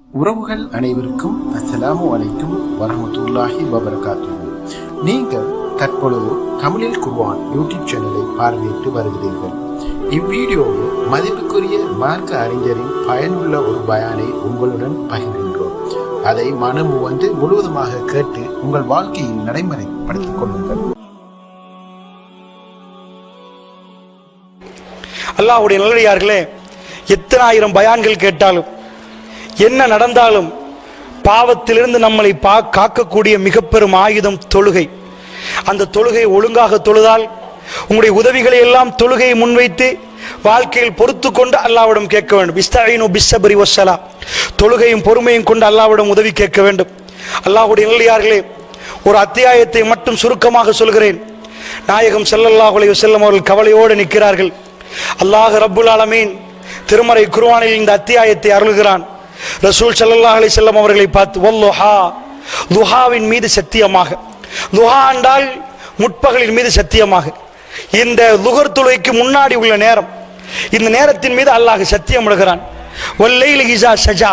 உறவுகள் அனைவருக்கும் அஸ்ஸலாமு அலைக்கும் வரஹ்மத்துல்லாஹி வபரகாத்துஹு. நீங்கள் தற்பொழுது தமிழில் குர்ஆன் யூடியூப் சேனலை பார்வையிட்டு வருகிறீர்கள். இவ்வீடியோவில் மதிப்புக்குரிய மார்க்க அறிஞரின் பயனுள்ள ஒரு பயானை உங்களுடன் பகிர்கின்றோம். அதை மனம் வந்து முழுவதுமாக கேட்டு உங்கள் வாழ்க்கையில் நடைமுறைப்படுத்திக் கொள்ளுங்கள். அல்லாஹ்வுடைய நல்லடியார்களே, எத்தனை ஆயிரம் பயான்கள் கேட்டாலும் என்ன நடந்தாலும் பாவத்திலிருந்து நம்மளை காக்கக்கூடிய மிக பெரும் ஆயுதம் தொழுகை. அந்த தொழுகை ஒழுங்காக தொழுதால் உங்களுடைய உதவிகளை எல்லாம் தொழுகையை முன்வைத்து வாழ்க்கையில் பொறுத்து கொண்டு அல்லாஹ்விடம் கேட்க வேண்டும். இஸ்தஈனு பிஸ்ஸப்ரி வஸ்ஸலா, தொழுகையும் பொறுமையும் கொண்டு அல்லாஹ்விடம் உதவி கேட்க வேண்டும். அல்லாஹ்வுடைய நல்லடியார்களே, ஒரு அத்தியாயத்தை மட்டும் சுருக்கமாக சொல்கிறேன். நாயகம் ஸல்லல்லாஹு அலைஹி வஸல்லம் அவர்கள் கவலையோடு நிற்கிறார்கள். அல்லாஹ் ரப்புல் ஆலமீன் திருமறை குர்ஆனில் இந்த அத்தியாயத்தை அருள்கிறான். ரசூல் ஸல்லல்லாஹு அலைஹி வஸல்லம் அவர்களை பார்த்து வல்லுஹா, துஹாவின் மீது சத்தியமாக, துஹா என்றால் முற்பகலின் மீது சத்தியமாக, இந்த லுஹர் தொழுகைக்கு முன்னாடி உள்ள நேரம், இந்த நேரத்தின் மீது அல்லாஹ் சத்தியம் இடுகிறான். வல்லைலி இஸா ஸஜா,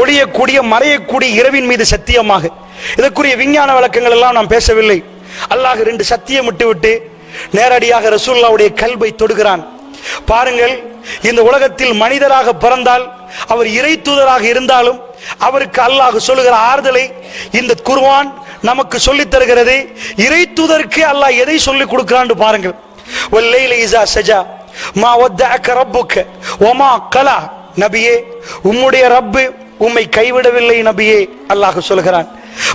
ஒளியக்கூடிய மறையக்கூடிய இரவின் மீது சத்தியமாக. இதற்குரிய விஞ்ஞான விளக்கங்கள் எல்லாம் நாம் பேசவில்லை. அல்லாஹ் ரெண்டு சத்தியம் விட்டு நேரடியாக ரசூலுல்லாஹ்வுடைய கல்பை தொடுகிறான். பாருங்கள், இந்த உலகத்தில் மனிதராக பிறந்தால் அவர் இறை தூதராக இருந்தாலும் அவருக்கு அல்லாஹ் சொல்லுகிற ஆறுதலை இந்த குர்ஆன் நமக்கு சொல்லித் தருகிறது. இறை தூதருக்கு அல்லாஹ் எதை சொல்லிக் கொடுக்கிறான் பாருங்கள். வல்லைலி இஸா ஸஜா மா வத்தஅக ரப்புக வமா கலா, நபியே உம்முடைய ரப்பு உம்மை கைவிடவில்லை நபியே. அல்லாஹ் சொல்கிறான்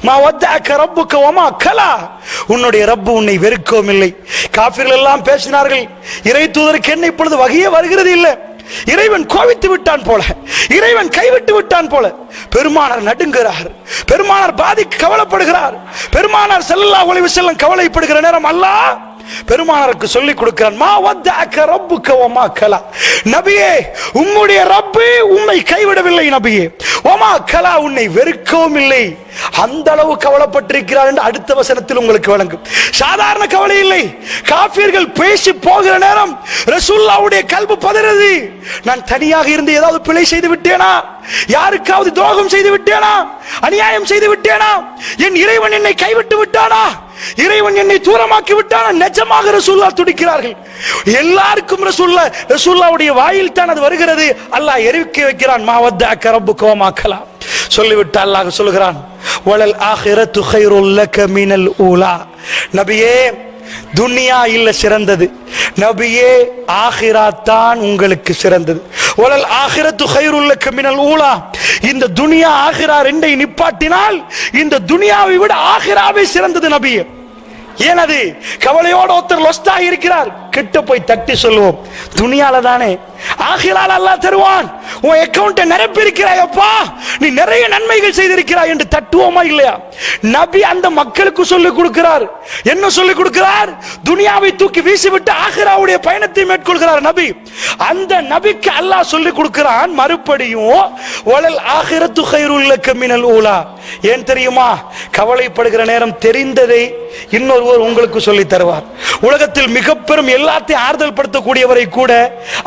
மா வத்தஅக ரப்புக வமா கலா, உன்னுடைய ரப்பு உன்னை வெறுக்கவும் இல்லை. காஃபிர்கள் எல்லாம் பேசினார்கள், இறை தூதருக்கு என்ன இப்பொழுது வகையே வருகிறது இல்லை, இறைவன் கோவித்து விட்டான் போல, இறைவன் கைவிட்டு விட்டான் போல. பெருமானார் நடுங்குகிறார், பெருமானார் பாதிக்கு கவலைப்படுகிறார். பெருமானார் ஸல்லல்லாஹு அலைஹி வஸல்லம் கவலைப்படுகிற நேரம் அல்லாஹ் பெருமானாருக்கு சொல்லிக் கொடுக்கிறான். மா வத்தஅக ரப்புக வமா கலா, நபியே உம்முடைய ரப்பு உம்மை கைவிடவில்லை நபியே. வமா கலா, உன்னை வெறுக்கவும் இல்லை. அந்த அளவு கவலைப்பட்டிருக்கிறார் என்று அடுத்த வசனத்தில் உங்களுக்கு வழங்கும். சாதாரண கவலை இல்லை. காஃபிர்கள் பேசி போகிற நேரம் ரசூலுல்லாஹ்வுடைய கல்பு பதறுது. நான் தனியாக இருந்து ஏதாவது பிழை செய்து விட்டேனா, யாருக்காவது துரோகம் செய்து விட்டேனா, அநியாயம் செய்து விட்டேனா, என் இறைவன் என்னை கைவிட்டு விட்டானா, இறைவன் என்னை தூரமாக்கி விட்டானா? நிஜமாக ரசூலுல்லாஹ் துடிக்கிறார்கள். எல்லாருக்கும் ரசூலுல்லாஹ்வுடைய வாயில் தான் அது வருகிறது. அல்லாஹ் எரிவிக்க வைக்கிறான். மா வத்தஅக ரப்புக வமா கலா சொல்லிவிட்டு அல்லாஹ் சொல்கிறான் வலல் ஆகிரத்து கைருல் லக மினல் ஊலா, நபியே துனியா இல்ல சிறந்தது, நபியே ஆகிரா தான் உங்களுக்கு சிறந்தது. வலல் ஆகிரத்து கைருல் லக மினல் ஊலா, இந்த துனியா ஆகிரா ரெண்டை நிப்பாட்டினால் இந்த துனியாவை விட ஆகிராவே சிறந்தது நபியே. ஏனது கவலையோடு ஒருத்தர் லொஸ்டா இருக்கிறார், கிட்ட போய் தட்டி சொல்லுவோம், துனியால தானே, ஆகிரால அல்லாஹ் தருவான். உன் அக்கவுண்ட்டை நிரப்பி இருக்கிறாயப்பா, நீ நிறைய நன்மைகள் செய்திருக்கிறாய் என்று தட்டுவோமா இல்லையா? நபி அந்த மக்களுக்கு சொல்லிக் கொடுக்கிறார். என்ன சொல்லிக் கொடுக்கிறார்? துனியாவை தூக்கி வீசிவிட்டு ஆகிராவுடைய பயணத்தை மேற்கொள்கிறார் நபி. அந்த நபிக்கு அல்லாஹ் சொல்லிக் கொடுக்கிறான் மறுபடியும் வலல் ஆகிரத்து கைருல் லக மினல் ஊலா. ஏன் தெரியுமா? கவலைப்படுகிற நேரம் தெரிந்ததை இன்னொருவர் உங்களுக்கு சொல்லி தருவார். உலகத்தில் மிக பெரும் எல்லாத்தையும் ஆறுதல் படுத்தக்கூடியவரை கூட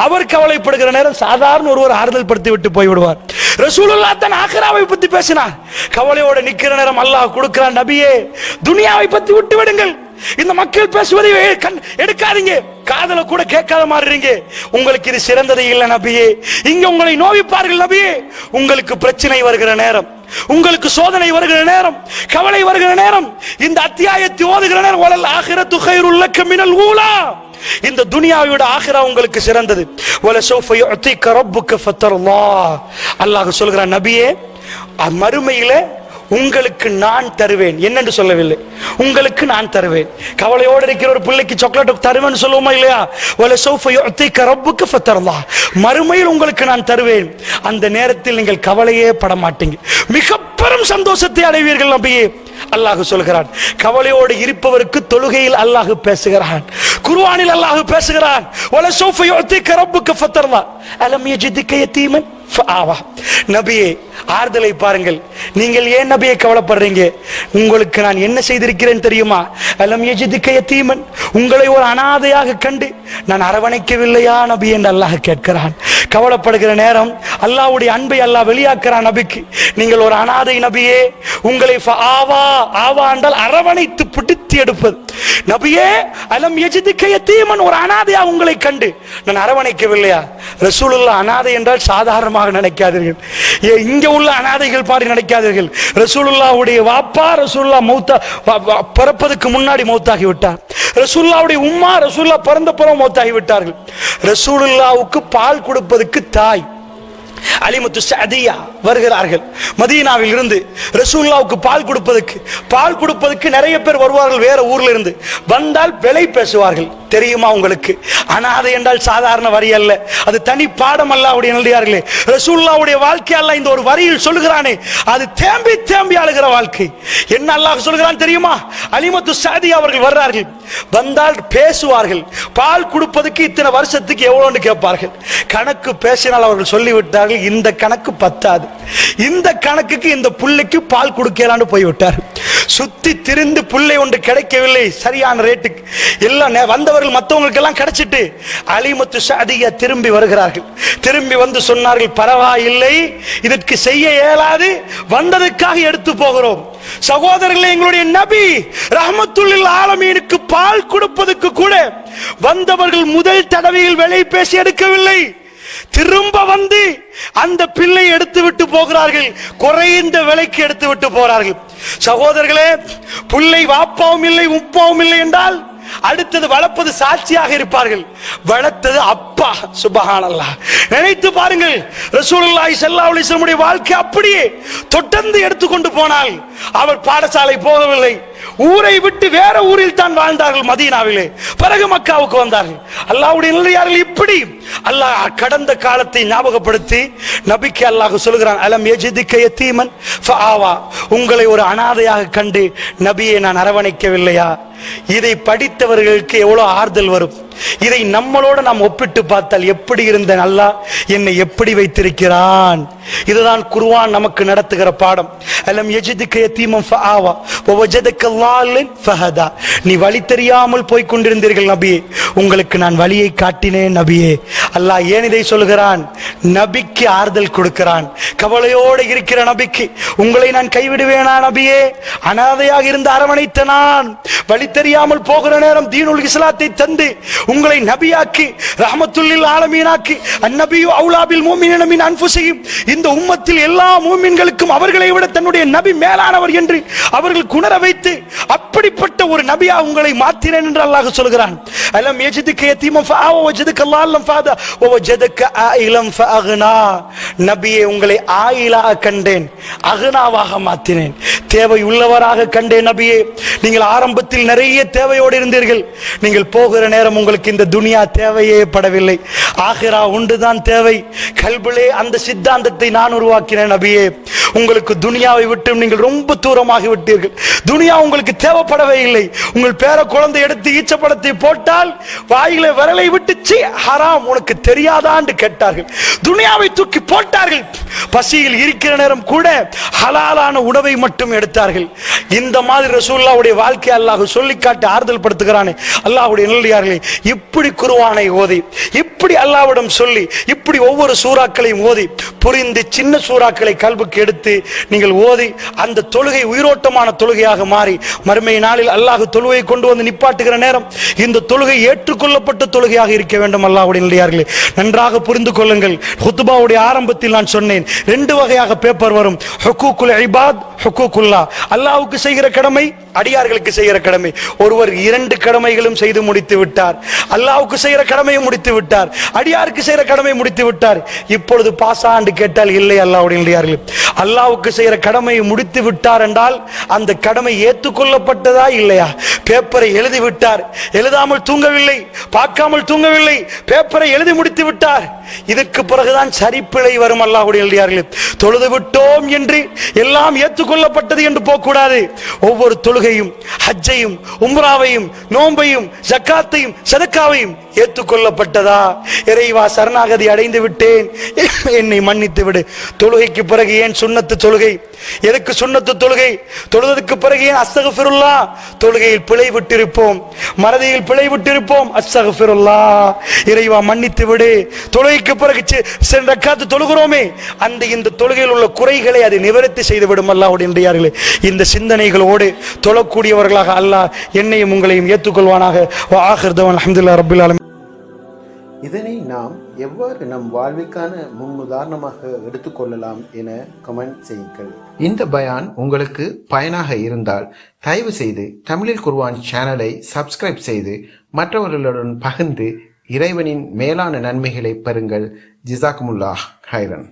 அவர் கவலைப்படுகிற நேரம் சாதாரண ஒருவர் ஆறுதல் படுத்தி விட்டு போய்விடுவார். ரசூலுல்லாஹ் தான் ஆகிராவை பத்தி பேசினார். கவலையோட நிக்கிற நேரம் அல்லாஹ் கொடுக்கிறான், நபியே துனியாவை பத்தி விட்டு விடுங்கள், இந்த மக்கள் பேசுவதை எடுக்காதீங்க, காதல கூட கேட்காத மாறுறீங்க, உங்களுக்கு இது சிறந்தது இல்லை நபியே. இங்க உங்களை நோவிப்பார்கள் நபியே. உங்களுக்கு பிரச்சனை வருகிற நேரம், உங்களுக்கு சோதனை வருகிற நேரம், கவலை வருகிற நேரம், இந்த அத்தியாயத்தை ஓதுகிற நேரம் வலல் ஆகிரத்து கைருல் லக மினல் ஊலா, இந்த துனியாவை விட ஆகிரா உங்களுக்கு சிறந்தது. வல சௌஃப யுஅதிக ரப்புக ஃபதர்லாஹ், அல்லாஹ் சொல்கிறான், நபியே மறுமையில உங்களுக்கு நான் தருவேன். என்னென்று சொல்லவில்லை, உங்களுக்கு நான் தருவேன். கவலையோடு இருக்கிற ஒரு பிள்ளைக்கு சாக்லேட் தருவேன் சொல்லுவோமா இல்லையா? வல சௌஃப யுஅதிக ரப்புக ஃபதர்லாஹ், மறுமையில் உங்களுக்கு நான் தருவேன். அந்த நேரத்தில் நீங்கள் கவலையே பட மாட்டீங்க, மிக பெரும் சந்தோஷத்தை அடைவீர்கள் நபியே. அல்லாஹ் சொல்கிறான், கவலையோடு இருப்பவருக்கு தொழுகையில் அல்லாஹ் பேசுகிறான், குர்ஆனில் அல்லாஹ் பேசுகிறான். வல சௌஃப யுஅதிக ரப்புக ஃபதர்லாஹ் அலம் யஜிதுக யதீமன் நபியே ஆறுதலை பாருங்கள். நீங்கள் ஏன் நபியை கவலைப்படுறீங்க? உங்களுக்கு நான் என்ன செய்திருக்கிறேன் தெரியுமா? அலம் யஜிதுக யதீமன், உங்களை ஒரு அனாதையாக கண்டு நான் அரவணைக்கவில்லையா நபி என்று அல்லாஹ் கேட்கிறான். கவலைப்படுகிற நேரம் அல்லாஹ்வுடைய அன்பை அல்லாஹ் வெளியாக்குறான் நபிக்கு. நீங்கள் ஒரு அனாதை நபியே, உங்களை ஆவா என்றால் அரவணைத்து பிடித்து எடுப்பது. நபியே அலம் யஜிதுக யதீமன், ஒரு அனாதையா உங்களை கண்டு நான் அரவணைக்கவில்லையா? ரசூலுல்லாஹ் அனாதை என்றால் சாதாரணமாக நினைக்காதீர்கள். இங்க உள்ள அனாதைகள் பாடி நினைக்காதீர்கள். ரசூலுல்லாஹ்வுடைய வாப்பா ரசூலுல்லாஹ் மௌத்தா பிறப்பதற்கு முன்னாடி மௌத்தாகி விட்டார். ரசூலுல்லாஹ்வுடைய உம்மா ரசூலுல்லாஹ் பிறந்த பிறகு மௌத்தாகி விட்டார்கள். ரசூலுல்லாஹ்வுக்கு பால் கொடுப்பதற்கு தாய் அலிமத்து சஅதியா வருகிறார்கள். மதீனாவில் இருந்து ரசூலுல்லாஹ்வுக்கு பால் கொடுப்பதற்கு நிறைய பேர் வருவார்கள். வேற ஊர்ல இருந்து வந்தால் விலை பேசுவார்கள். தெரியுமா உங்களுக்கு? அனாதை என்றால் சாதாரண வரி அல்ல, அது தனி பாடம். அல்லாஹ்வுடைய நல்லடியார்களே, ரசூலுல்லாஹ்வுடைய வாழ்க்கை அல்லாஹ் இந்த ஒரு வரியில் சொல்லுகிறானே, அது தேம்பி தேம்பி அழுகிற வாழ்க்கை. என்ன அல்லாஹ் சொல்கிறான் தெரியுமா? அலிமத்து சஅதியா அவர்கள் வர்றார்கள். வந்தால் பேசுவார்கள். பால் கொடுப்பதற்கு இத்தனை வருஷத்துக்கு எவ்வளவுன்னு கேட்பார்கள். கணக்கு பேசினால் அவர்கள் சொல்லிவிட்டார்கள், இந்த கணக்கு பத்தாது, இந்த கணக்குக்கு இந்த புள்ளைக்கு பால் கொடுக்கலான்னு போய்விட்டார். சுத்தி திரிந்து புள்ளை ஒன்று கிடைக்கவில்லை சரியான ரேட்டுக்கு. எல்லாம் வந்தவர்கள் மற்றவங்களுக்கு எல்லாம் கிடைச்சிட்டு அலிமத்து சஅதியா திரும்பி வருகிறார்கள். திரும்பி வந்து சொன்னார்கள், பரவாயில்லை, இதற்கு செய்ய இயலாது, வந்ததுக்காக எடுத்து போகிறோம். சகோதரர்களே, எங்களுடைய நபி ரஹ்மத்துல் ஆலமீனுக்கு பால் கொடுப்பதற்கு கூட வந்தவர்கள் முதல் தடவையில் விலை பேசி எடுக்கவில்லை. திரும்ப வந்து அந்த பிள்ளை எடுத்து விட்டு போகிறார்கள். குறைந்த விலைக்கு எடுத்து விட்டு போறார்கள். சகோதரர்களே, பிள்ளை வாப்பாவும் இல்லை உப்பாவும் இல்லை என்றால் அடுத்தது வளர்ப்பது சாட்சியாக இருப்பார்கள். வளர்த்தது அப்பா. சுப்ஹானல்லாஹ். நினைத்து பாருங்கள், ரசூலுல்லாஹி ஸல்லல்லாஹு அலைஹி வஸல்லம் வாழ்க்கை அப்படியே தொடர்ந்து எடுத்துக்கொண்டு போனால் அவர் பாடசாலை போகவில்லை. ஊரை விட்டு வேற ஊரில் தான் வாழ்ந்தார்கள் மதீனாவிலே. பிறகு மக்காவுக்கு வந்தார்கள். அல்லாஹ்வுடைய நல்லடியார்கள் இப்படி அல்லாஹ் கடந்த காலத்தை ஞாபகப்படுத்தி நபிக்கு அல்லாஹ் சொல்கிறான், அலம் யஜிதுக யதீமன் ஃபஆவா, உங்களை ஒரு அனாதையாக கண்டு நபியை நான் அரவணைக்கவில்லையா? இதை படித்தவர்களுக்கு எவ்வளவு ஆறுதல் வரும். இதை நம்மளோட நாம் ஒப்பிட்டு பார்த்தால் எப்படி இருந்த அல்லாஹ் என்னை எப்படி வைத்திருக்கிறான். இதுதான் குர்ஆன் நமக்கு நடத்துகிற பாடம். அலம் யஜிதுக யதீமன் ஃபஆவா வவஜதக லாலன் ஃபஹதா, நீ வழி தெரியாமல் போய் கொண்டிருந்தீர்கள் நபியே, உங்களுக்கு நான் வழியை காட்டினேன் நபியே. அல்லாஹ் ஏன் இதை சொல்கிறான்? நபிக்கு ஆறுதல் கொடுக்கிறான். கவலையோடு இருக்கிற நபிக்கு, உங்களை நான் கைவிடுவேனா நபியே? அனாதையாக இருந்து அரவணைத்த நான், வழி தெரியாமல் போகிற நேரம் தீனுல் இஸ்லாத்தை தந்து உங்களை நபியாக்கி ரஹ்மத்துல் ஆலமீனாக்கி, அந்நபியு அவுலா பில் முஃமினீன மின் அன்ஃபுஸிஹிம், இந்த உம்மத்தில் எல்லா மூமின்களுக்கும் அவர்களை விட தன்னுடைய நபி மேலானவர் என்று அவர்கள் குணர வைத்து அப்படிப்பட்ட ஒரு நபியா உங்களை மாற்றினேன் என்று அல்லாஹ் சொல்கிறான். அலம் யஜிதுக யதீமன் ஃபஆவா வஜதக லாலன் ஃபஹதா வஜதக ஆயிலன் ஃபஅக்னா, நபியே உங்களை ஆயிலாக கண்டேன், அக்னாவாக மாற்றினேன், தேவை உள்ளவராக கண்டேன் நபியே. நீங்கள் ஆரம்பத்தில் நிறைய தேவையோடு இருந்தீர்கள். நீங்கள் போகிற நேரம் உங்களுக்கு இந்த துனியா தேவையே படவில்லை, ஆகிரா ஒன்றுதான் தேவை. கல்பிலே அந்த சித்தாந்தத்தை நான் உருவாக்கினேன் நபியே. உங்களுக்கு துனியாவை விட்டு நீங்கள் ரொம்ப தூரமாகி விட்டீர்கள். துனியா உங்களுக்கு தேவைப்படவே இல்லை. உங்கள் பேர குழந்தை எடுத்து ஈச்சப்படத்தை போட்டால் வாயில விரலை விட்டு சீ ஹராம் உனக்கு தெரியாதான்னு கேட்டார்கள். துனியாவை தூக்கி போட்டார்கள். பசியில் இருக்கிற நேரம் கூட ஹலாலான உணவை மட்டும் எடுத்தார்கள். இந்த மாதிரி ரசூலுல்லாஹ்வுடைய வாழ்க்கை அல்லாஹ் சொல்லி காட்டி ஆறுதல் படுத்துகிறானே. அல்லாஹ்வுடைய நல்லடியார்களே, இப்படி குர்ஆனை ஓதி, இப்படி அல்லாஹ்விடம் சொல்லி, இப்படி ஒவ்வொரு சூறாக்களையும் ஓதி புரிந்து சின்ன சூறாக்களை கல்புக்கு எடுத்து நீங்கள் ஓதி அந்த தொழுகை உயிரோட்டமான தொழுகையாக மாறி மறுமை நாளில் அல்லாஹ் தொழுகை கொண்டு வந்து நிப்பாட்டுகிற நேரம் இந்த தொழுகை ஏற்றுக்கொள்ளப்பட்ட தொழுகையாக இருக்க வேண்டும். அல்லாஹ்வுடைய நல்லடியார்களே, நன்றாக புரிந்து கொள்ளுங்கள். ஹுத்பாவுடைய ஆரம்பத்தில் நான் சொன்னேன், 2 வகையாக பேப்பர் வரும். ஹுக்கூக்குல் இபாத், ஹுக்கூக்குல்லாஹ். அல்லாஹ்வுக்கு செய்கிற கடமை, அடியார்களுக்கு செய்கிற கடமை. ஒருவர் 2 கடமைகளும் செய்து முடித்து விட்டார். அல்லாஹ்வுக்கு செய்கிற கடமையை முடித்து விட்டார், அடியாருக்கு செய்கிற கடமை முடித்து விட்டார். இப்பொழுது பாஸா என்று கேட்டால் இல்லை. அல்லாஹ்வுடைய நல்லடியார்களே, அல்லாஹ்வுக்கு செய்கிற கடமையை முடித்து விட்டார் என்றால் அந்த கடமை ஏற்றுக்கொள்ளப்பட்டதா இல்லையா? பேப்பரை எழுதி விட்டார், எழுதாமல் தூங்கவில்லை, பார்க்காமல் தூங்கவில்லை, பேப்பரை எழுதி முடித்து விட்டார். இதற்கு பிறகுதான் சரிப்பிழை வரும். அல்லாஹ்வுடைய நல்லடியார்களே, தொழுது விட்டோம் என்று எல்லாம் ஏற்றுக்கொள்ளப்பட்டது என்று போகக்கூடாது. ஒவ்வொரு தொழுகை தொழுகையும் ஹஜ்ஜையும் உம்ராவையும் நோன்பையும் ஜக்காத்தையும் சதக்காவையும் ஏற்றுக்கொள்ளப்பட்டதா? இறைவா சரணாகதி அடைந்து விட்டேன், என்னை மன்னித்து விடு. தொழுகைக்கு பிறகு ஏன் சுன்னத்து தொழுகை? எதுக்கு சுன்னத்து தொழுகை? தொழுதற்கு பிறகு ஏன் அஸ்தக்ஃபிருல்லா? தொழுகையில் பிழை விட்டிருப்போம், மறதியில் பிழை விட்டிருப்போம், அஸ்தக்ஃபிருல்லா இறைவா மன்னித்து விடு. தொழுகைக்கு பிறகு ரக்காத்து தொழுகிறோமே, அந்த இந்த தொழுகையில் உள்ள குறைகளை அதை நிவர்த்தி செய்து விடும் அல்லாஹ்வுடையார்களே. இந்த சிந்தனைகளோடு தொழக்கூடியவர்களாக அல்லாஹ் என்னையும் உங்களையும் ஏற்றுக்கொள்வானாக. வ ஆகிர் தஅவானா அல்ஹம்துலில்லாஹி ரப்பில் ஆலமீன். இதனை நாம் எவ்வாறு நம் வாழ்விற்கான முன்னுதாரணமாக எடுத்துக்கொள்ளலாம் என கமெண்ட் செய்யுங்கள். இந்த பயான் உங்களுக்கு பயனாக இருந்தால் தயவு செய்து தமிழில் குர்ஆன் சேனலை சப்ஸ்கிரைப் செய்து மற்றவர்களுடன் பகிர்ந்து இறைவனின் மேலான நன்மைகளை பெறுங்கள். ஜிசாக்குமுல்லாஹ் ஹைரன்.